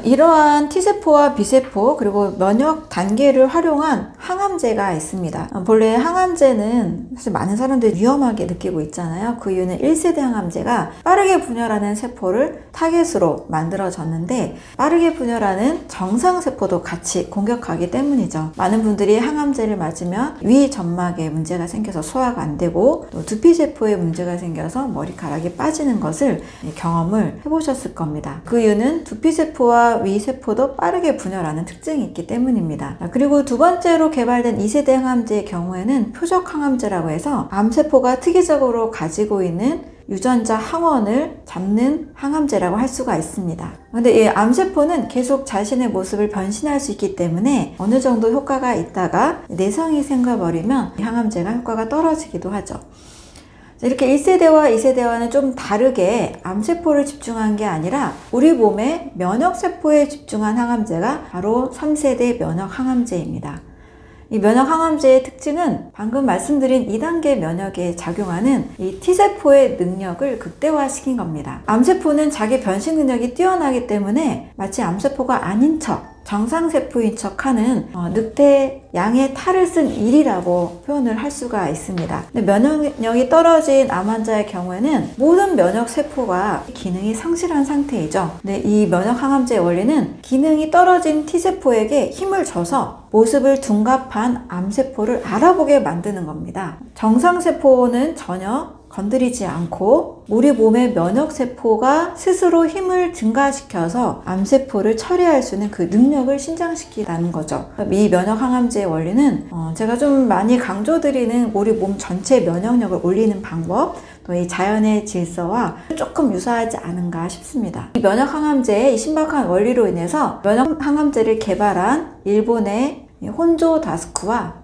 이러한 T세포와 B세포 그리고 면역 단계를 활용한 항암제가 있습니다. 본래 항암제는 사실 많은 사람들이 위험하게 느끼고 있잖아요. 그 이유는 1세대 항암제가 빠르게 분열하는 세포를 타겟으로 만들어졌는데 빠르게 분열하는 정상세포도 같이 공격하기 때문이죠. 많은 분들이 항암제를 맞으면 위 점막에 문제가 생겨서 소화가 안 되고 또 두피세포에 문제가 생겨서 머리카락이 빠지는 것을 경험을 해보셨을 겁니다. 그 이유는 두피세포와 위세포도 빠르게 분열하는 특징이 있기 때문입니다. 그리고 두 번째로 개발된 2세대 항암제의 경우에는 표적 항암제라고 해서 암세포가 특이적으로 가지고 있는 유전자 항원을 잡는 항암제라고 할 수가 있습니다. 근데 이 암세포는 계속 자신의 모습을 변신할 수 있기 때문에 어느 정도 효과가 있다가 내성이 생겨버리면 이 항암제가 효과가 떨어지기도 하죠. 이렇게 1세대와 2세대와는 좀 다르게 암세포를 집중한 게 아니라 우리 몸의 면역세포에 집중한 항암제가 바로 3세대 면역항암제입니다. 이 면역항암제의 특징은 방금 말씀드린 2단계 면역에 작용하는 이 T세포의 능력을 극대화시킨 겁니다. 암세포는 자기 변신 능력이 뛰어나기 때문에 마치 암세포가 아닌 척 정상세포인 척하는 늑대 양의 탈을 쓴 일이라고 표현을 할 수가 있습니다. 근데 면역력이 떨어진 암 환자의 경우에는 모든 면역세포가 기능이 상실한 상태이죠. 근데 이 면역항암제의 원리는 기능이 떨어진 T세포에게 힘을 줘서 모습을 둔갑한 암세포를 알아보게 만드는 겁니다. 정상세포는 전혀 건드리지 않고 우리 몸의 면역세포가 스스로 힘을 증가시켜서 암세포를 처리할 수 있는 그 능력을 신장시키다는 거죠. 이 면역항암제의 원리는 제가 좀 많이 강조드리는 우리 몸 전체 면역력을 올리는 방법 또 이 자연의 질서와 조금 유사하지 않은가 싶습니다. 이 면역항암제의 이 신박한 원리로 인해서 면역항암제를 개발한 일본의 혼조 다스쿠와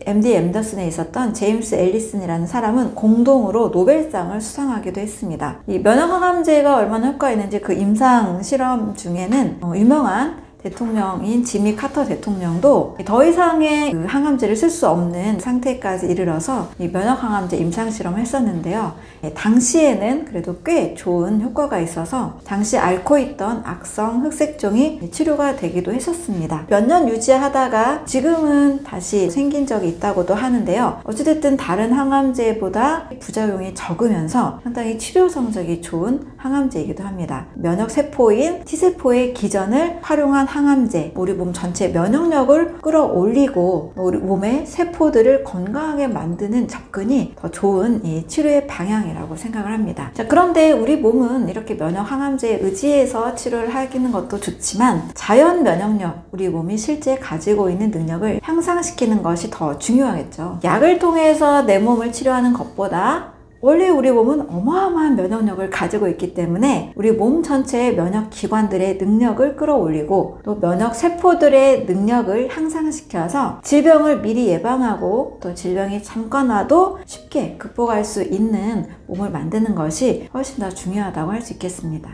MD 앤더슨에 있었던 제임스 앨리슨이라는 사람은 공동으로 노벨상을 수상하기도 했습니다. 이 면역항암제가 얼마나 효과가 있는지 그 임상 실험 중에는 유명한 대통령인 지미 카터 대통령도 더 이상의 그 항암제를 쓸 수 없는 상태까지 이르러서 이 면역항암제 임상실험을 했었는데요. 당시에는 그래도 꽤 좋은 효과가 있어서 당시 앓고 있던 악성 흑색종이 치료가 되기도 했었습니다. 몇 년 유지하다가 지금은 다시 생긴 적이 있다고도 하는데요. 어찌됐든 다른 항암제보다 부작용이 적으면서 상당히 치료 성적이 좋은 항암제이기도 합니다. 면역세포인 T세포의 기전을 활용한 항암제, 우리 몸 전체 면역력을 끌어올리고 우리 몸의 세포들을 건강하게 만드는 접근이 더 좋은 이 치료의 방향이라고 생각을 합니다. 자, 그런데 우리 몸은 이렇게 면역항암제에 의지해서 치료를 하기는 것도 좋지만 자연 면역력, 우리 몸이 실제 가지고 있는 능력을 향상시키는 것이 더 중요하겠죠. 약을 통해서 내 몸을 치료하는 것보다 원래 우리 몸은 어마어마한 면역력을 가지고 있기 때문에 우리 몸 전체의 면역기관들의 능력을 끌어올리고 또 면역세포들의 능력을 향상시켜서 질병을 미리 예방하고 또 질병이 잠깐 와도 쉽게 극복할 수 있는 몸을 만드는 것이 훨씬 더 중요하다고 할 수 있겠습니다.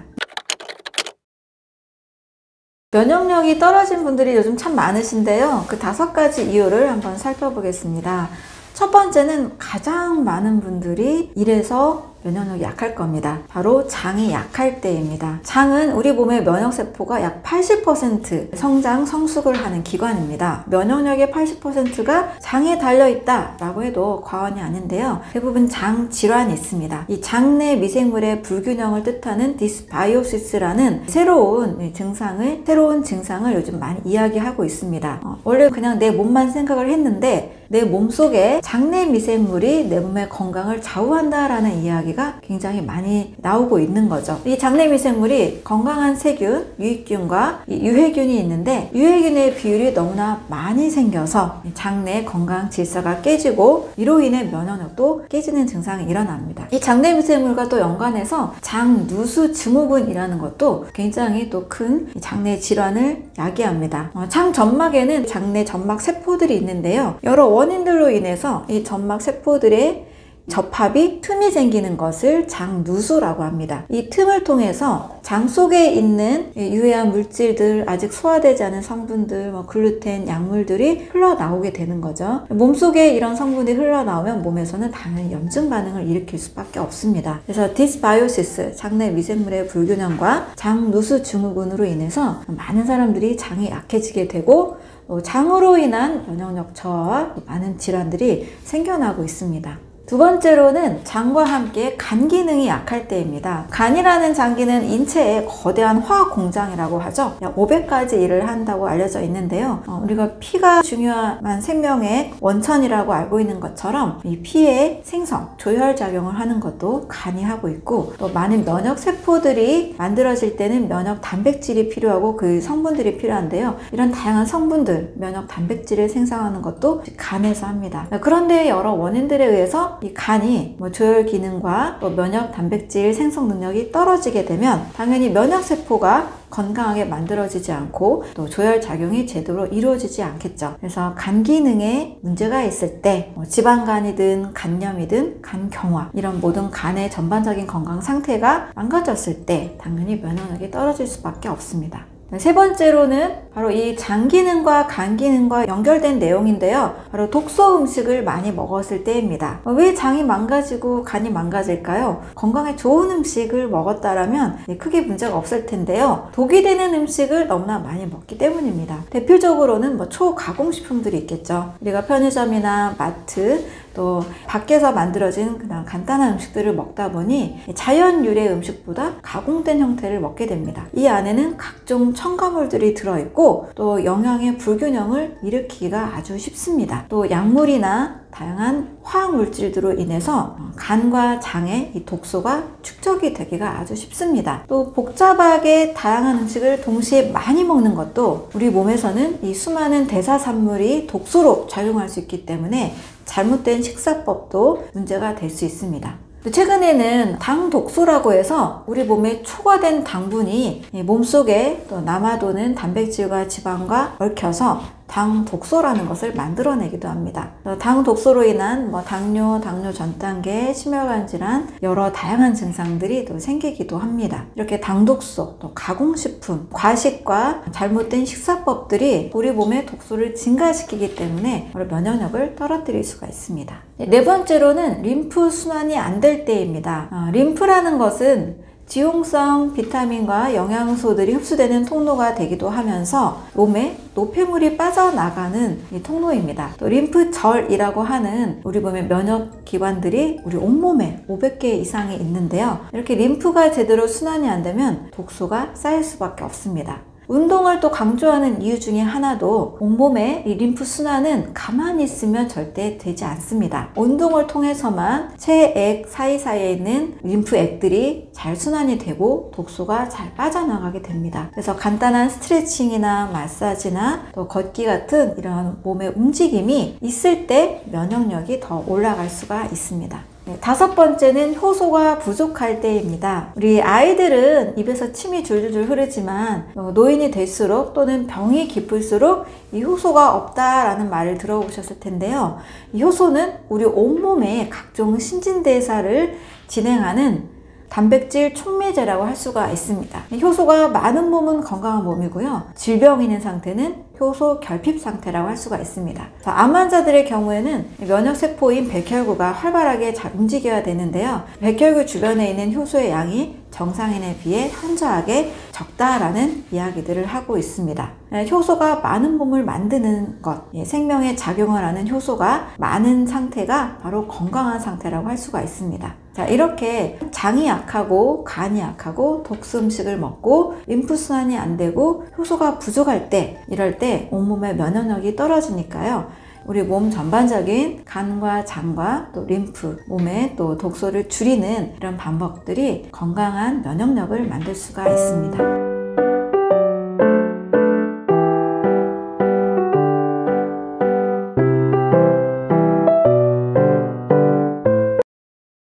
면역력이 떨어진 분들이 요즘 참 많으신데요. 그 5가지 이유를 한번 살펴보겠습니다. 첫 번째는 가장 많은 분들이 이래서 면역력이 약할 겁니다. 바로 장이 약할 때입니다. 장은 우리 몸의 면역세포가 약 80% 성장, 성숙을 하는 기관입니다. 면역력의 80%가 장에 달려있다 라고 해도 과언이 아닌데요. 대부분 장 질환이 있습니다. 이 장내 미생물의 불균형을 뜻하는 디스바이오시스라는 새로운 증상을 요즘 많이 이야기하고 있습니다. 원래 그냥 내 몸만 생각을 했는데 내 몸속에 장내 미생물이 내 몸의 건강을 좌우한다라는 이야기가 굉장히 많이 나오고 있는 거죠. 이 장내 미생물이 건강한 세균, 유익균과 유해균이 있는데 유해균의 비율이 너무나 많이 생겨서 장내 건강 질서가 깨지고 이로 인해 면역력도 깨지는 증상이 일어납니다. 이 장내 미생물과 또 연관해서 장누수 증후군이라는 것도 굉장히 또 큰 장내 질환을 야기합니다. 장 점막에는 장내 점막 세포들이 있는데요. 여러 원인들로 인해서 이 점막 세포들의 접합이 틈이 생기는 것을 장누수라고 합니다. 이 틈을 통해서 장 속에 있는 유해한 물질들, 아직 소화되지 않은 성분들, 글루텐, 약물들이 흘러나오게 되는 거죠. 몸속에 이런 성분이 흘러나오면 몸에서는 당연히 염증 반응을 일으킬 수밖에 없습니다. 그래서 디스바이오시스, 장내 미생물의 불균형과 장누수 증후군으로 인해서 많은 사람들이 장이 약해지게 되고 장으로 인한 면역력 저하와 많은 질환들이 생겨나고 있습니다. 두 번째로는 장과 함께 간 기능이 약할 때입니다. 간이라는 장기는 인체의 거대한 화학 공장이라고 하죠. 약 500가지 일을 한다고 알려져 있는데요. 우리가 피가 중요한 생명의 원천이라고 알고 있는 것처럼 이 피의 생성, 조혈작용을 하는 것도 간이 하고 있고, 또 많은 면역 세포들이 만들어질 때는 면역 단백질이 필요하고 그 성분들이 필요한데요. 이런 다양한 성분들, 면역 단백질을 생성하는 것도 간에서 합니다. 그런데 여러 원인들에 의해서 이 간이 조혈 기능과 또 면역 단백질 생성 능력이 떨어지게 되면 당연히 면역 세포가 건강하게 만들어지지 않고 또 조혈 작용이 제대로 이루어지지 않겠죠. 그래서 간 기능에 문제가 있을 때 지방간이든 간염이든 간경화, 이런 모든 간의 전반적인 건강 상태가 망가졌을 때 당연히 면역력이 떨어질 수밖에 없습니다. 세 번째로는 바로 이 장 기능과 간 기능과 연결된 내용인데요. 바로 독소 음식을 많이 먹었을 때입니다. 왜 장이 망가지고 간이 망가질까요? 건강에 좋은 음식을 먹었다라면 크게 문제가 없을 텐데요. 독이 되는 음식을 너무나 많이 먹기 때문입니다. 대표적으로는 초가공식품들이 있겠죠. 우리가 편의점이나 마트, 또 밖에서 만들어진 그냥 간단한 음식들을 먹다 보니 자연 유래 음식보다 가공된 형태를 먹게 됩니다. 이 안에는 각종 첨가물들이 들어있고 또 영양의 불균형을 일으키기가 아주 쉽습니다. 또 약물이나 다양한 화학 물질들로 인해서 간과 장에 이 독소가 축적이 되기가 아주 쉽습니다. 또 복잡하게 다양한 음식을 동시에 많이 먹는 것도 우리 몸에서는 이 수많은 대사산물이 독소로 작용할 수 있기 때문에 잘못된 식사법도 문제가 될 수 있습니다. 최근에는 당 독소라고 해서 우리 몸에 초과된 당분이 몸속에 또 남아도는 단백질과 지방과 얽혀서 당 독소라는 것을 만들어내기도 합니다. 당 독소로 인한 당뇨, 당뇨 전 단계, 심혈관 질환, 여러 다양한 증상들이 또 생기기도 합니다. 이렇게 당 독소, 또 가공식품, 과식과 잘못된 식사법들이 우리 몸의 독소를 증가시키기 때문에 면역력을 떨어뜨릴 수가 있습니다. 네 번째로는 림프 순환이 안 될 때입니다. 림프라는 것은 지용성 비타민과 영양소들이 흡수되는 통로가 되기도 하면서 몸에 노폐물이 빠져나가는 이 통로입니다. 또 림프절이라고 하는 우리 몸의 면역 기관들이 우리 온몸에 500개 이상이 있는데요. 이렇게 림프가 제대로 순환이 안 되면 독소가 쌓일 수밖에 없습니다. 운동을 또 강조하는 이유 중에 하나도 온몸의 이 림프 순환은 가만히 있으면 절대 되지 않습니다. 운동을 통해서만 체액 사이사이에 있는 림프액들이 잘 순환이 되고 독소가 잘 빠져나가게 됩니다. 그래서 간단한 스트레칭이나 마사지나 또 걷기 같은 이런 몸의 움직임이 있을 때 면역력이 더 올라갈 수가 있습니다. 다섯 번째는 효소가 부족할 때입니다. 우리 아이들은 입에서 침이 줄줄줄 흐르지만 노인이 될수록 또는 병이 깊을수록 이 효소가 없다라는 말을 들어보셨을 텐데요. 이 효소는 우리 온몸의 각종 신진대사를 진행하는 단백질 촉매제라고 할 수가 있습니다. 효소가 많은 몸은 건강한 몸이고요. 질병이 있는 상태는 효소 결핍 상태라고 할 수가 있습니다. 암 환자들의 경우에는 면역세포인 백혈구가 활발하게 잘 움직여야 되는데요. 백혈구 주변에 있는 효소의 양이 정상인에 비해 현저하게 적다라는 이야기들을 하고 있습니다. 효소가 많은 몸을 만드는 것, 생명에 작용을 하는 효소가 많은 상태가 바로 건강한 상태라고 할 수가 있습니다. 자, 이렇게 장이 약하고 간이 약하고 독소 음식을 먹고 림프순환이 안 되고 효소가 부족할 때, 이럴 때 온몸의 면역력이 떨어지니까요. 우리 몸 전반적인 간과 장과 또 림프, 몸에 또 독소를 줄이는 이런 방법들이 건강한 면역력을 만들 수가 있습니다.